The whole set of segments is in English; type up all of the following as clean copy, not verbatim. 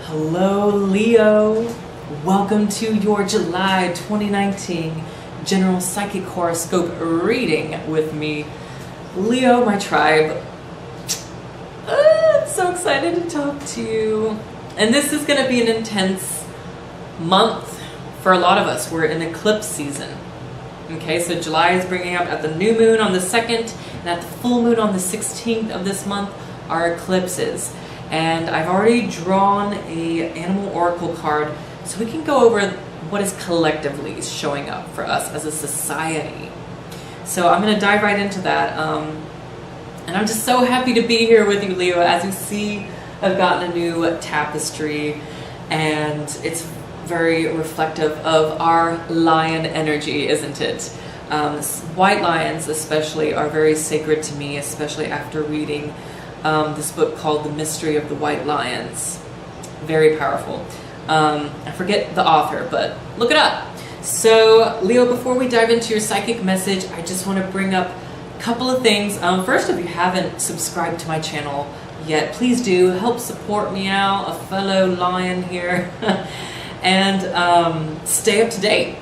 Hello Leo, welcome to your July 2019 General Psychic Horoscope reading with me, Leo, my tribe. I'm so excited to talk to you. And this is going to be an intense month for a lot of us. We're in eclipse season. Okay, so July is bringing up at the new moon on the 2nd and at the full moon on the 16th of this month are eclipses. And I've already drawn a animal oracle card so we can go over what is collectively showing up for us as a society. So I'm going to dive right into that. And I'm just so happy to be here with you, Leo. As you see, I've gotten a new tapestry and it's very reflective of our lion energy, isn't it? White lions especially are very sacred to me, especially after reading this book called The Mystery of the White Lions. Very powerful. I forget the author, but look it up. So Leo, before we dive into your psychic message, I just want to bring up a couple of things. First, if you haven't subscribed to my channel yet, please do. Help support me out, a fellow lion here. And stay up to date.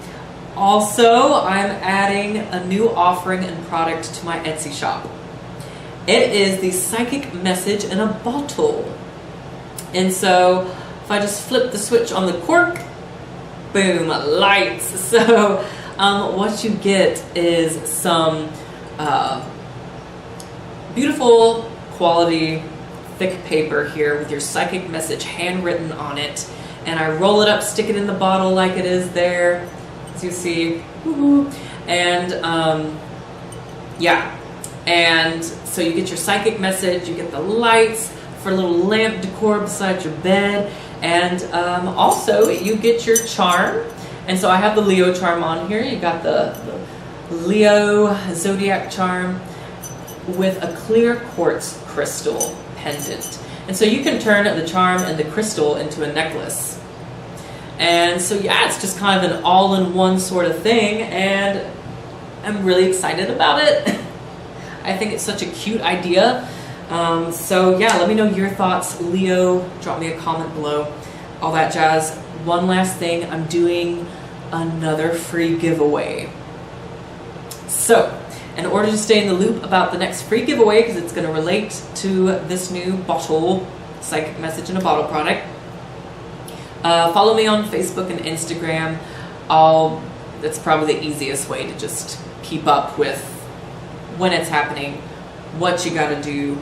Also, I'm adding a new offering and product to my Etsy shop. It is the psychic message in a bottle. And so if I just flip the switch on the cork, boom, lights. So what you get is some beautiful quality thick paper here with your psychic message handwritten on it. And I roll it up, stick it in the bottle like it is there, as you see. Woo-hoo. And yeah. And so you get your psychic message, you get the lights for a little lamp decor beside your bed, and also you get your charm. And so I have the Leo charm on here. You got the Leo zodiac charm with a clear quartz crystal pendant. And so you can turn the charm and the crystal into a necklace. And so yeah, it's just kind of an all-in-one sort of thing, and I'm really excited about it. I think it's such a cute idea. So yeah, let me know your thoughts, Leo. Drop me a comment below, all that jazz. One last thing, I'm doing another free giveaway. So in order to stay in the loop about the next free giveaway, because it's going to relate to this new bottle, psychic message in a bottle product, follow me on Facebook and Instagram. That's probably the easiest way to just keep up with when it's happening, what you gotta do,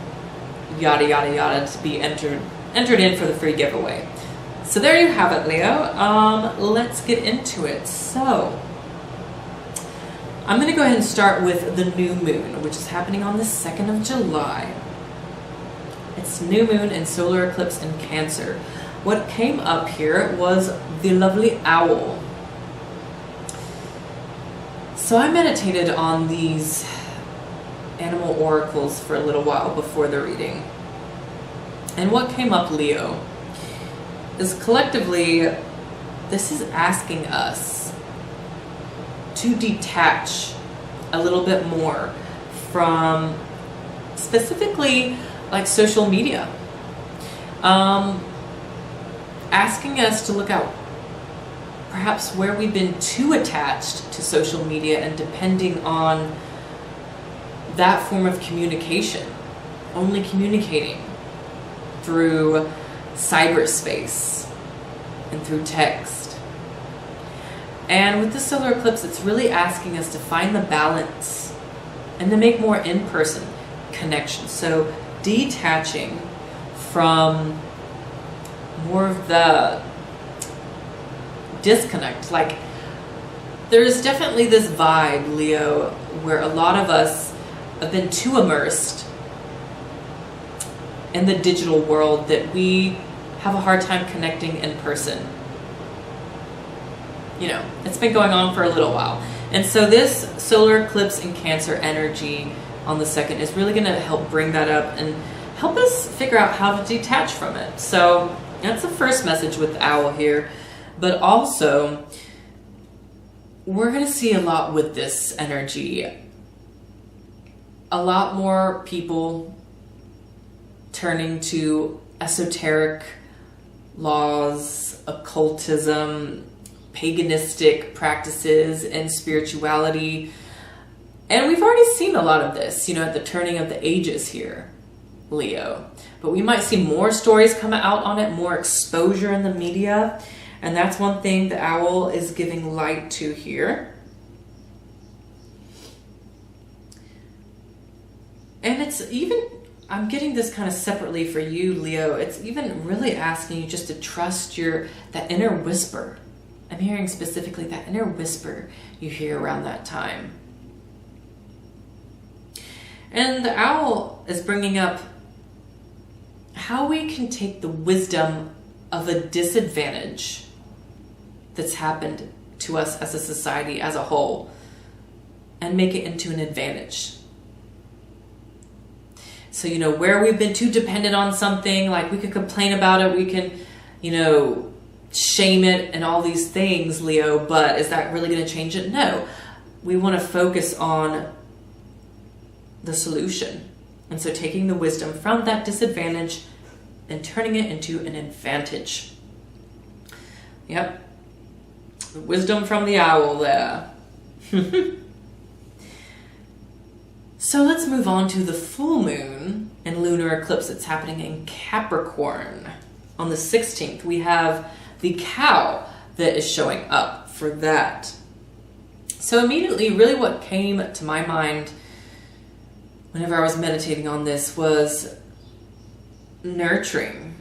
yada yada yada, to be entered in for the free giveaway. So there you have it, Leo. Let's get into it. So I'm gonna go ahead and start with the new moon, which is happening on the 2nd of July. It's new moon and solar eclipse in Cancer. What came up here was the lovely owl. So I meditated on these animal oracles for a little while before the reading. And what came up, Leo, is collectively, this is asking us to detach a little bit more from specifically like social media. Asking us to look at perhaps where we've been too attached to social media and depending on that form of communication, only communicating through cyberspace and through text. And with the solar eclipse, it's really asking us to find the balance and to make more in-person connections. So detaching from more of the disconnect. Like, there's definitely this vibe, Leo, where a lot of us have been too immersed in the digital world that we have a hard time connecting in person. You know, it's been going on for a little while. And so this solar eclipse in Cancer energy on the 2nd is really going to help bring that up and help us figure out how to detach from it. So that's the first message with the owl here. But also, we're going to see a lot with this energy. A lot more people turning to esoteric laws, occultism, paganistic practices, and spirituality. And we've already seen a lot of this, at the turning of the ages here, Leo. But we might see more stories come out on it, more exposure in the media. And that's one thing the owl is giving light to here. And it's even, I'm getting this kind of separately for you, Leo. It's even really asking you just to trust that inner whisper. I'm hearing specifically that inner whisper you hear around that time. And the owl is bringing up how we can take the wisdom of a disadvantage that's happened to us as a society as a whole and make it into an advantage. So, where we've been too dependent on something, like we could complain about it, we can, shame it and all these things, Leo, but is that really going to change it? No. We want to focus on the solution. And so taking the wisdom from that disadvantage and turning it into an advantage. Yep. Wisdom from the owl there. So let's move on to the full moon and lunar eclipse that's happening in Capricorn. On the 16th, we have the cow that is showing up for that. So immediately, really what came to my mind whenever I was meditating on this was nurturing,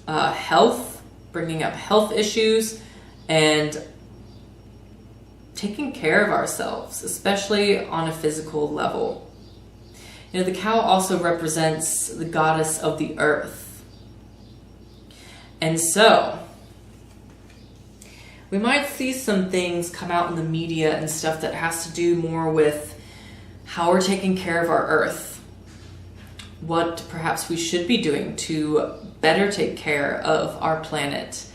health, bringing up health issues, and taking care of ourselves, especially on a physical level. The cow also represents the goddess of the earth. And so, we might see some things come out in the media and stuff that has to do more with how we're taking care of our earth. What perhaps we should be doing to better take care of our planet,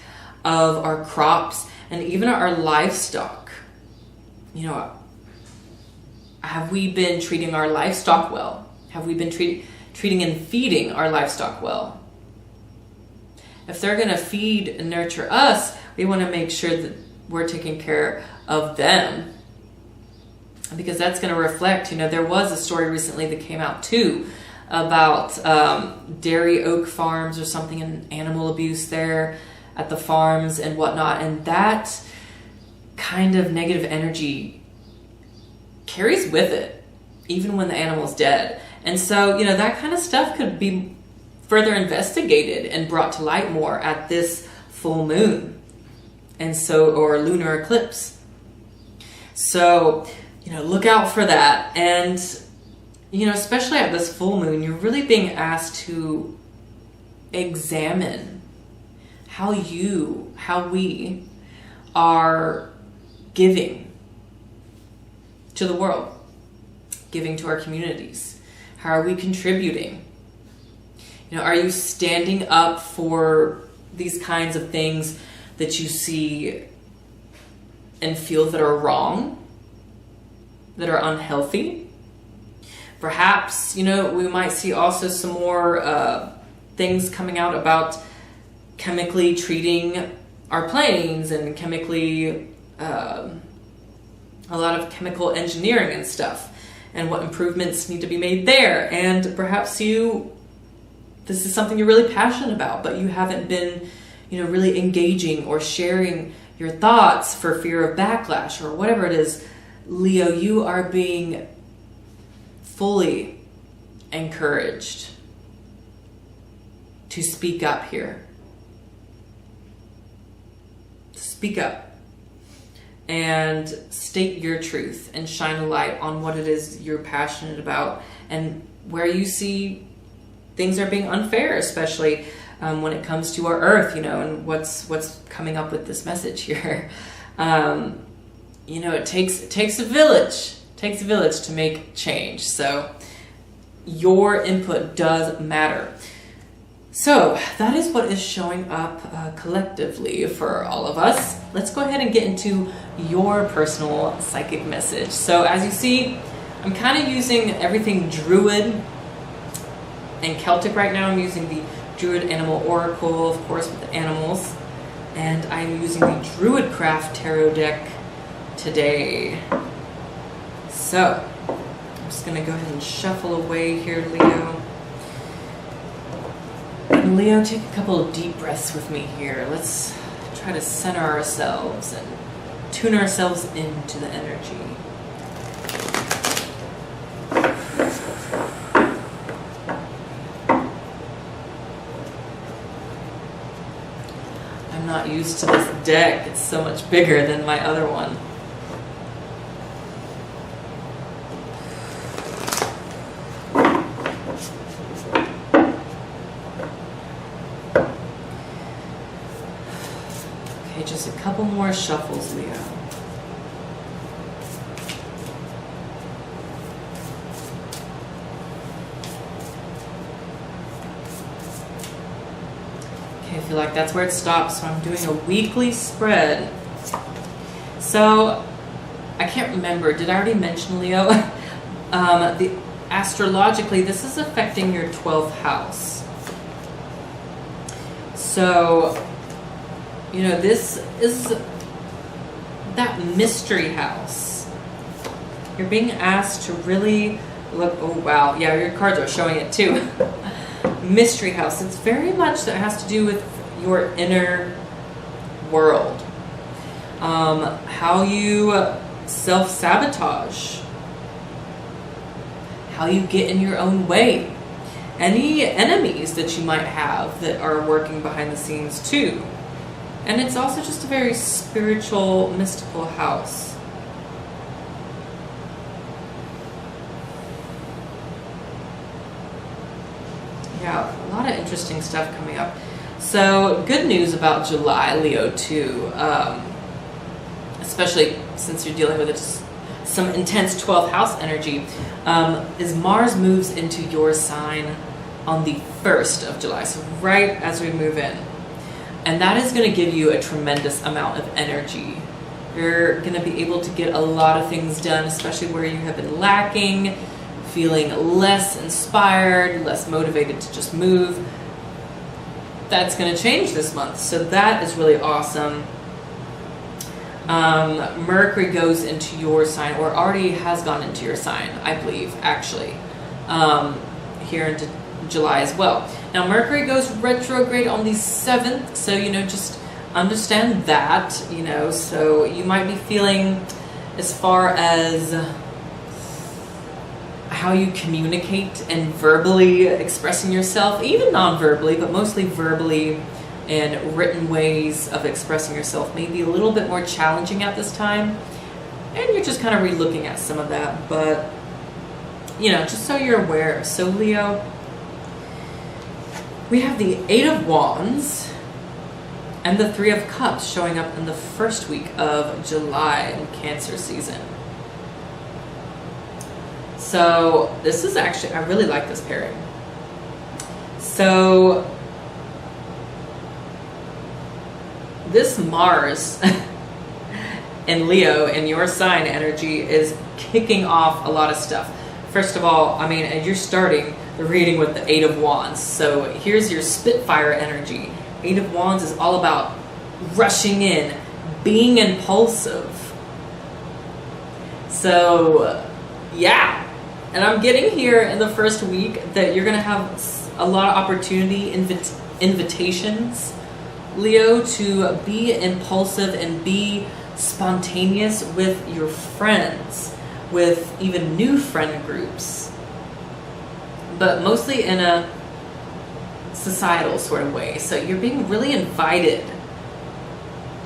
of our crops, and even our livestock. Have we been treating our livestock well? Have we been treating and feeding our livestock well? If they're going to feed and nurture us, we want to make sure that we're taking care of them. Because that's going to reflect, there was a story recently that came out too about dairy oak farms or something, and animal abuse there at the farms and whatnot. And that kind of negative energy carries with it, even when the animal's dead. And so, that kind of stuff could be further investigated and brought to light more at this full moon. And so, or lunar eclipse. So, look out for that. And, especially at this full moon, you're really being asked to examine how we are giving to the world, giving to our communities. How are we contributing? Are you standing up for these kinds of things that you see and feel that are wrong, that are unhealthy? Perhaps, we might see also some more things coming out about chemically treating our planes and chemically, a lot of chemical engineering and stuff, and what improvements need to be made there. And perhaps this is something you're really passionate about, but you haven't been, really engaging or sharing your thoughts for fear of backlash or whatever it is. Leo, you are being fully encouraged to speak up here. Speak up and state your truth and shine a light on what it is you're passionate about and where you see things are being unfair, especially when it comes to our earth, and what's coming up with this message here. It takes a village. It takes a village to make change. So your input does matter. So that is what is showing up collectively for all of us. Let's go ahead and get into your personal psychic message. So as you see, I'm kind of using everything Druid and Celtic right now. I'm using the Druid Animal Oracle, of course, with the animals. And I'm using the Druidcraft Tarot deck today. So, I'm just going to go ahead and shuffle away here, Leo. And Leo, take a couple of deep breaths with me here. Let's try to center ourselves and tune ourselves into the energy. I'm not used to this deck. It's so much bigger than my other one. Okay, just a couple more shuffles, Leo. I feel like that's where it stops, so I'm doing a weekly spread. So, I can't remember, did I already mention, Leo? Astrologically, this is affecting your 12th house. So, you know, this is that mystery house. You're being asked to really look, oh wow, yeah, your cards are showing it too. Mystery house. It's very much that has to do with your inner world. How you self-sabotage. How you get in your own way. Any enemies that you might have that are working behind the scenes too. And it's also just a very spiritual, mystical house. Yeah, a lot of interesting stuff coming up. So, good news about July, Leo, too. Especially since you're dealing with some intense 12th house energy, is Mars moves into your sign on the 1st of July. So, right as we move in. And that is going to give you a tremendous amount of energy. You're going to be able to get a lot of things done, especially where you have been lacking, feeling less inspired, less motivated to just move. That's going to change this month, so that is really awesome. Mercury goes into your sign, or already has gone into your sign, I believe, actually, here into July as well. Now, Mercury goes retrograde on the 7th, so, you know, just understand that, you know, so you might be feeling as far as how you communicate and verbally expressing yourself, even non-verbally, but mostly verbally and written ways of expressing yourself may be a little bit more challenging at this time. And you're just kind of re-looking at some of that, but, you know, just so you're aware. So, Leo, we have the 8 of Wands and the 3 of Cups showing up in the first week of July in Cancer season. So this is actually, I really like this pairing. So this Mars in Leo in your sign energy is kicking off a lot of stuff. First of all, I mean, you're starting the reading with the 8 of Wands. So here's your Spitfire energy. 8 of Wands is all about rushing in, being impulsive. So, yeah. And I'm getting here in the first week that you're going to have a lot of opportunity, invitations, Leo, to be impulsive and be spontaneous with your friends, with even new friend groups, but mostly in a societal sort of way. So you're being really invited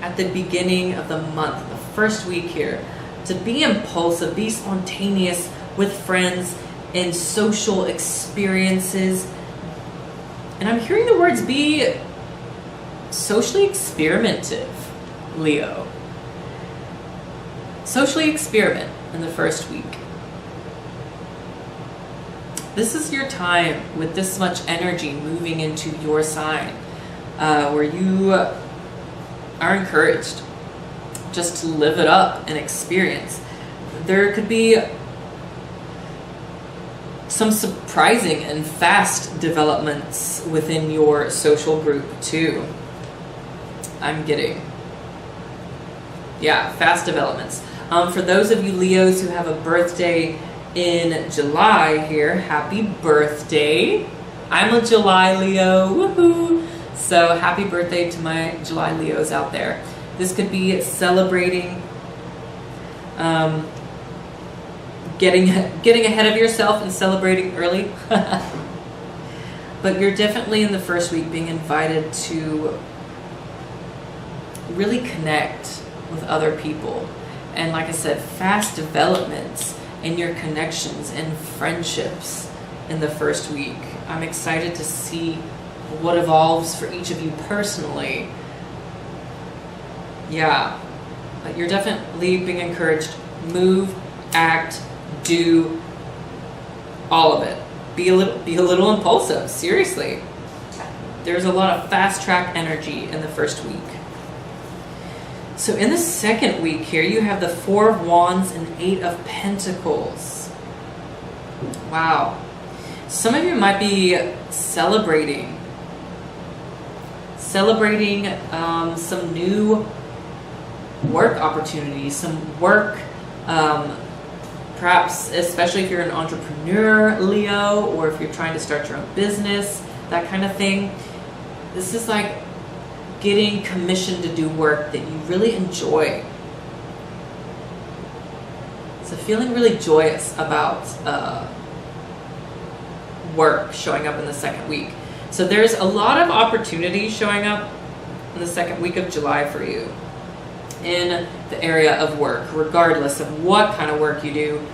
at the beginning of the month, the first week here, to be impulsive, be spontaneous with friends in social experiences. And I'm hearing the words be socially experimentative, Leo. Socially experiment in the first week. This is your time with this much energy moving into your sign, where you are encouraged just to live it up and experience. There could be some surprising and fast developments within your social group too. I'm getting. Yeah, fast developments. For those of you Leos who have a birthday in July here, happy birthday. I'm a July Leo, woohoo! So happy birthday to my July Leos out there. This could be celebrating, getting ahead of yourself and celebrating early. But you're definitely in the first week being invited to really connect with other people. And like I said, fast developments in your connections and friendships in the first week. I'm excited to see what evolves for each of you personally. Yeah, but you're definitely being encouraged. Move, act, do all of it. Be a little impulsive, seriously. There's a lot of fast track energy in the first week. So in the second week here, you have the Four of Wands and Eight of Pentacles. Wow. Some of you might be celebrating some new work opportunities, some work, perhaps especially if you're an entrepreneur, Leo, or if you're trying to start your own business, that kind of thing. This is like getting commissioned to do work that you really enjoy. So feeling really joyous about work showing up in the second week. So there's a lot of opportunities showing up in the second week of July for you in the area of work, regardless of what kind of work you do.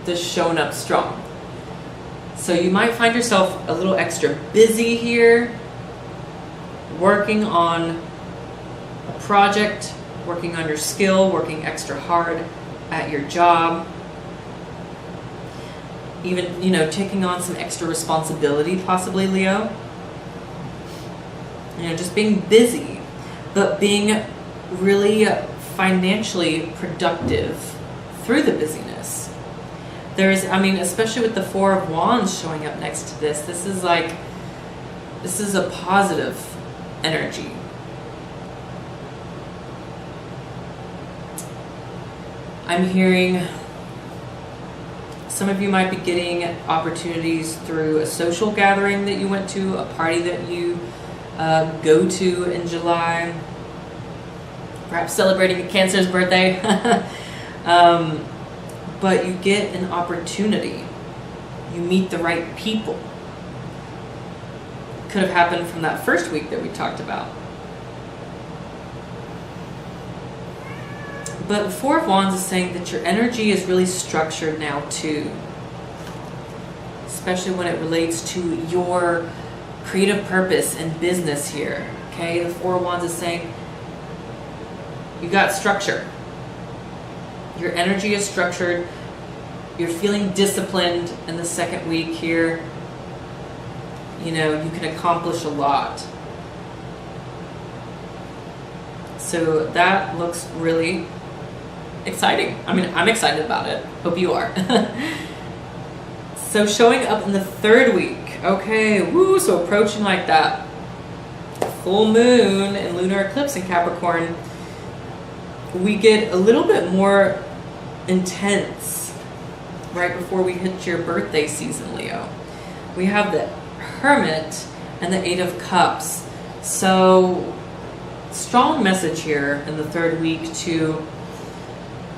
This showing up strong. So you might find yourself a little extra busy here, working on a project, working on your skill, working extra hard at your job. Even, taking on some extra responsibility, possibly, Leo. Just being busy, but being really financially productive through the busyness. Especially with the Four of Wands showing up next to this, this is a positive energy. I'm hearing some of you might be getting opportunities through a social gathering that you went to, a party that you go to in July, perhaps celebrating a Cancer's birthday. But you get an opportunity. You meet the right people. Could have happened from that first week that we talked about. But the Four of Wands is saying that your energy is really structured now too. Especially when it relates to your creative purpose and business here. Okay, the Four of Wands is saying you got structure. Your energy is structured. You're feeling disciplined in the second week here. You can accomplish a lot. So that looks really exciting. I'm excited about it. Hope you are. So showing up in the third week. Okay, woo, so approaching like that full moon and lunar eclipse in Capricorn, we get a little bit more intense right before we hit your birthday season, Leo. We have the Hermit and the Eight of Cups. So strong message here in the third week to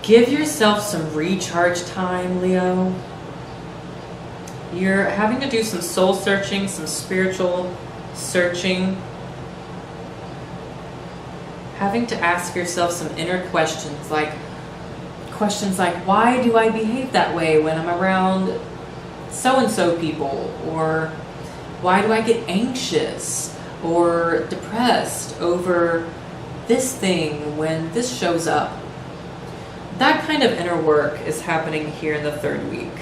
give yourself some recharge time, Leo. You're having to do some soul searching, some spiritual searching. Having to ask yourself some inner questions like, why do I behave that way when I'm around so-and-so people? Or why do I get anxious or depressed over this thing when this shows up? That kind of inner work is happening here in the third week.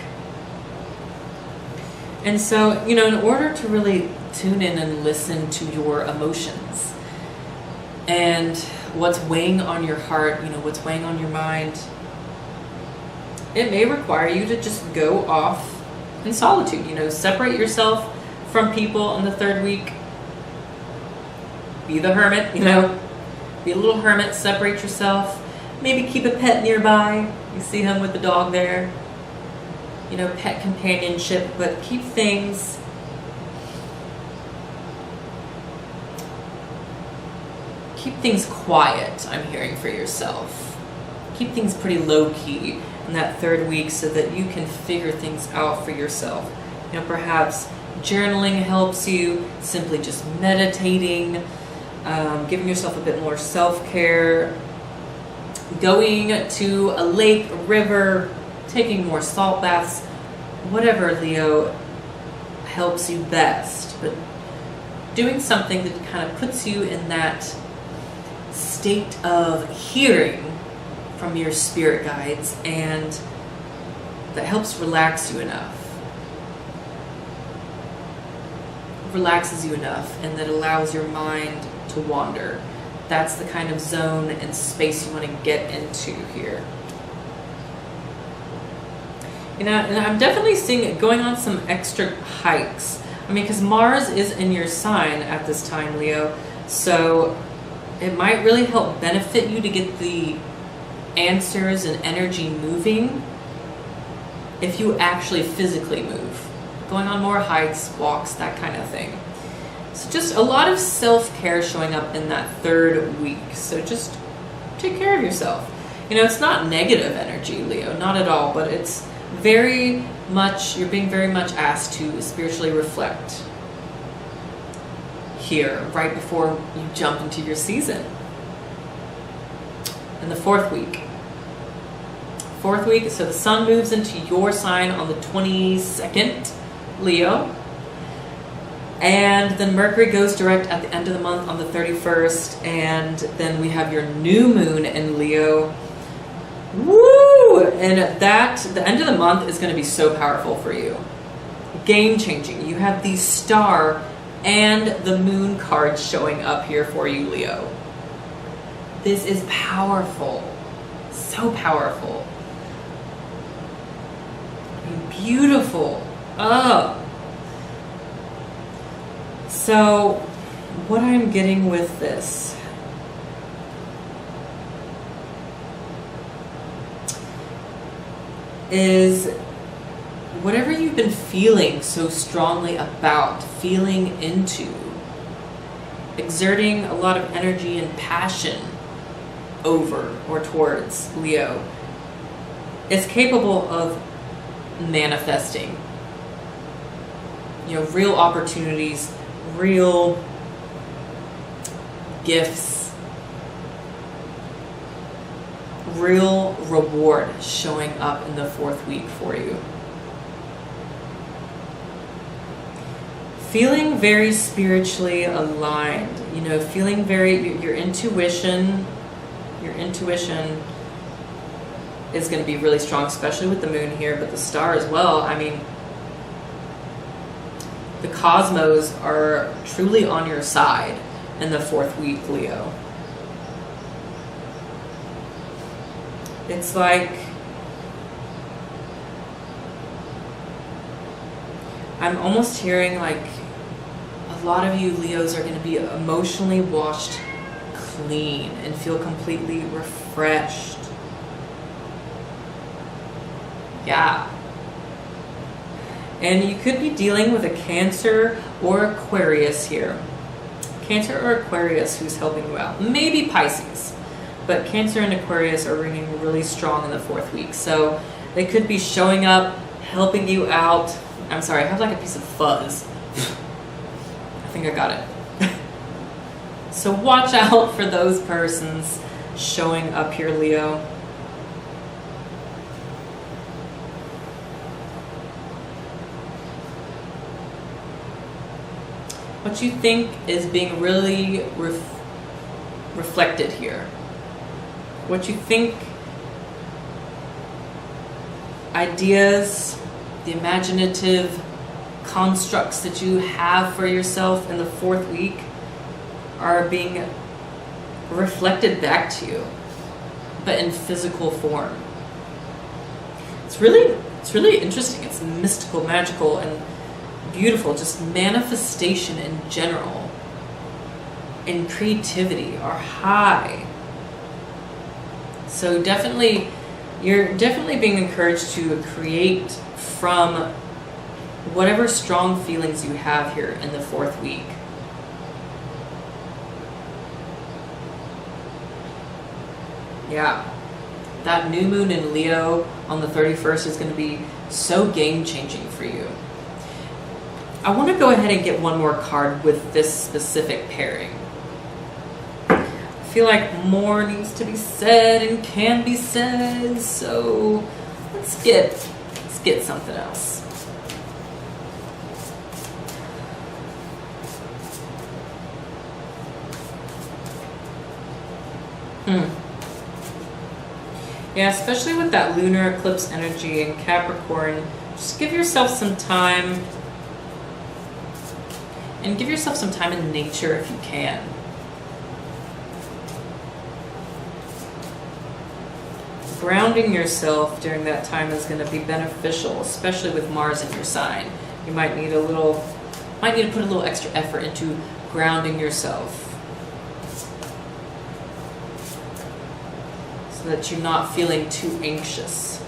And so, in order to really tune in and listen to your emotions and what's weighing on your heart, what's weighing on your mind, it may require you to just go off And solitude, you know, separate yourself from people in the third week. Be the hermit, you know, be a little hermit, separate yourself. Maybe keep a pet nearby. You see him with the dog there. You know, pet companionship, but keep things quiet, I'm hearing, for yourself. Keep things pretty low-key in that third week so that you can figure things out for yourself. You know, perhaps journaling helps you, simply just meditating, giving yourself a bit more self-care, going to a lake, a river, taking more salt baths, whatever, Leo, helps you best. But doing something that kind of puts you in that state of hearing from your spirit guides and that helps relax you enough. Relaxes you enough and that allows your mind to wander. That's the kind of zone and space you want to get into here. You know, and I'm definitely seeing it going on some extra hikes. I mean, because Mars is in your sign at this time, Leo, so it might really help benefit you to get the answers and energy moving if you actually physically move. Going on more hikes, walks, that kind of thing. So just a lot of self-care showing up in that third week. So just take care of yourself. You know, it's not negative energy, Leo, not at all, but it's very much, you're being very much asked to spiritually reflect here right before you jump into your season. In the fourth week. Fourth week, so the sun moves into your sign on the 22nd, Leo. And then Mercury goes direct at the end of the month on the 31st. And then we have your new moon in Leo. Woo! And that, the end of the month is going to be so powerful for you. Game changing. You have the star and the moon cards showing up here for you, Leo. This is powerful. So powerful. Beautiful. Oh. So, what I'm getting with this is whatever you've been feeling so strongly about, feeling into, exerting a lot of energy and passion over or towards, Leo, is capable of manifesting. You know, real opportunities, real gifts, real reward showing up in the fourth week for you. Feeling very spiritually aligned, you know, feeling very, your intuition is going to be really strong, especially with the moon here, but the star as well. I mean, the cosmos are truly on your side in the fourth week, Leo. It's like I'm almost hearing like a lot of you Leos are going to be emotionally washed clean and feel completely refreshed. Yeah. And you could be dealing with a Cancer or Aquarius here. Cancer or Aquarius who's helping you out. Maybe Pisces. But Cancer and Aquarius are ringing really strong in the fourth week. So they could be showing up, helping you out. I'm sorry, I have like a piece of fuzz. I think I got it. So watch out for those persons showing up here, Leo. What you think is being really reflected here. What you think, ideas, the imaginative constructs that you have for yourself in the fourth week are being reflected back to you, but in physical form. It's really It's really interesting. It's mystical, magical, and beautiful. Just manifestation in general and creativity are high. So definitely, you're definitely being encouraged to create from whatever strong feelings you have here in the 4th week. Yeah, that new moon in Leo on the 31st is going to be so game-changing for you. I want to go ahead and get one more card with this specific pairing. I feel like more needs to be said and can be said, so let's get something else. Yeah, especially with that lunar eclipse energy in Capricorn, just give yourself some time. And give yourself some time in nature if you can. Grounding yourself during that time is going to be beneficial, especially with Mars in your sign. You might need to put a little extra effort into grounding yourself, so that you're not feeling too anxious.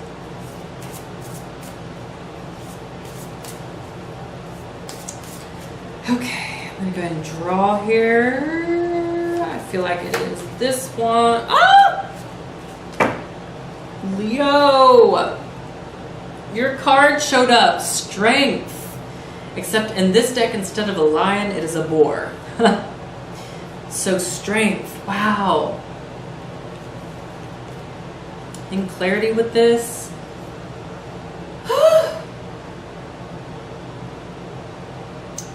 Okay, I'm gonna go ahead and draw here. I feel like it is this one. Ah! Leo! Your card showed up, Strength. Except in this deck, instead of a lion, it is a boar. So Strength, wow. In clarity with this.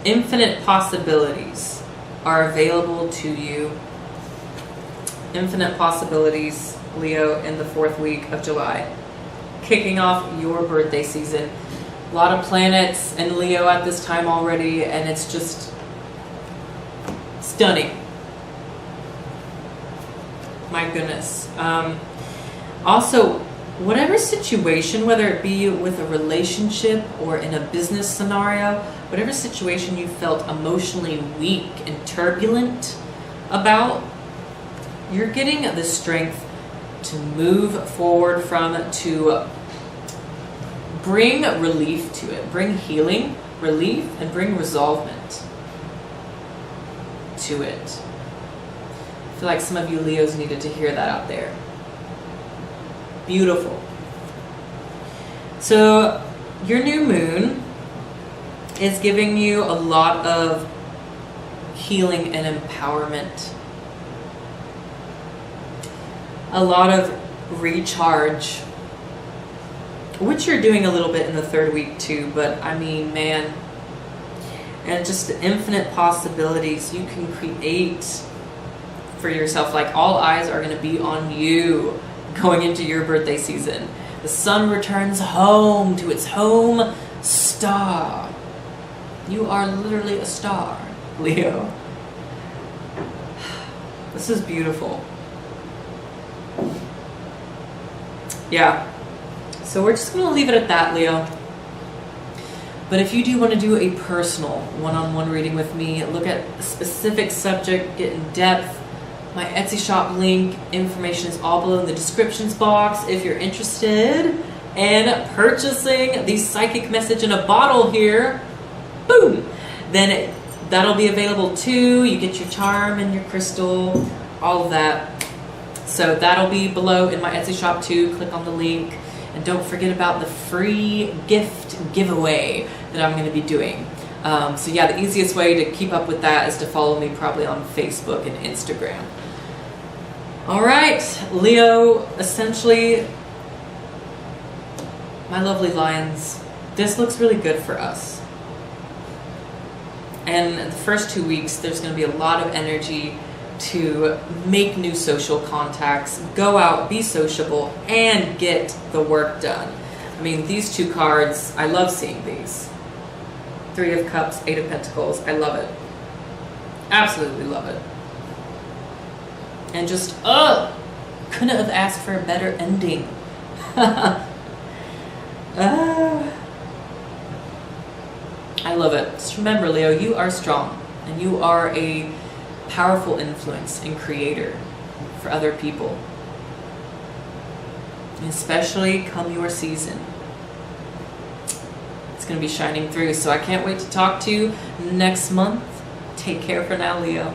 Infinite possibilities are available to you. Infinite possibilities, Leo, in the 4th week of July. Kicking off your birthday season. A lot of planets in Leo at this time already, and it's just stunning. My goodness. Also, whatever situation, whether it be with a relationship or in a business scenario, whatever situation you felt emotionally weak and turbulent about, you're getting the strength to move forward from, to bring relief to it, bring healing, relief, and bring resolvement to it. I feel like some of you Leos needed to hear that out there. Beautiful. So your new moon is giving you a lot of healing and empowerment. A lot of recharge, which you're doing a little bit in the 3rd week too, but I mean, man, and just the infinite possibilities you can create for yourself. Like, all eyes are going to be on you going into your birthday season. The sun returns home to its home star. You are literally a star, Leo. This is beautiful. Yeah. So we're just going to leave it at that, Leo. But if you do want to do a personal one-on-one reading with me, look at a specific subject, get in depth, my Etsy shop link, information is all below in the descriptions box. If you're interested in purchasing the psychic message in a bottle here, boom, then that'll be available too. You get your charm and your crystal, all of that. So that'll be below in my Etsy shop too. Click on the link. And don't forget about the free gift giveaway that I'm going to be doing. So yeah, the easiest way to keep up with that is to follow me probably on Facebook and Instagram. All right, Leo, essentially, my lovely lions, this looks really good for us. And the first 2 weeks, there's going to be a lot of energy to make new social contacts, go out, be sociable, and get the work done. I mean, these 2 cards, I love seeing these. 3 of Cups, 8 of Pentacles, I love it. Absolutely love it. And just, couldn't have asked for a better ending. I love it. Just remember, Leo, you are strong and you are a powerful influence and creator for other people, especially come your season. It's going to be shining through, so I can't wait to talk to you next month. Take care for now, Leo.